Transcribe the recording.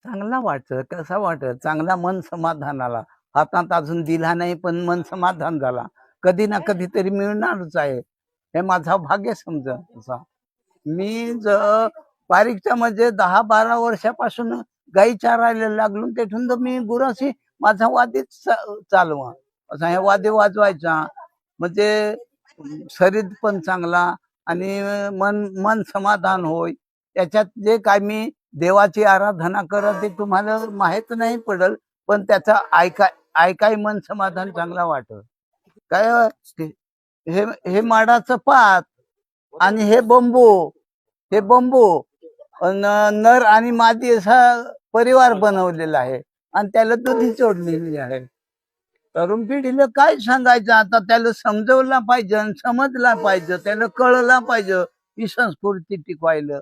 चांगला वाटत, कसा वाटत, चांगला मन समाधानाला. हातात अजून दिला नाही पण मन समाधान झाला. कधी ना कधीतरी मिळणारच आहे, हे माझा भाग्य समजा असा. मी बारीकच्या म्हणजे 10-12 वर्षापासून गाई चारायला लागलो. तेथून तर मी गुराशी माझा वादीच चालवा असा, हे वादे वाजवायचा म्हणजे शरीर पण चांगला आणि मन मन समाधान होय. त्याच्यात जे काय मी देवाची आराधना करत ते तुम्हाला माहित नाही पडल, पण त्याचा ऐकाय मन समाधान चांगला वाटत. काय हे हे माडाचं पात आणि हे बंबू नर आणि मादी असा परिवार बनवलेला आहे आणि त्याला दुधी जोडलेली आहे. तरुण पिढीला काय सांगायचं आता, त्याला समजवला पाहिजे, समजला पाहिजे, त्याला कळला पाहिजे ही संस्कृती टिकवायला.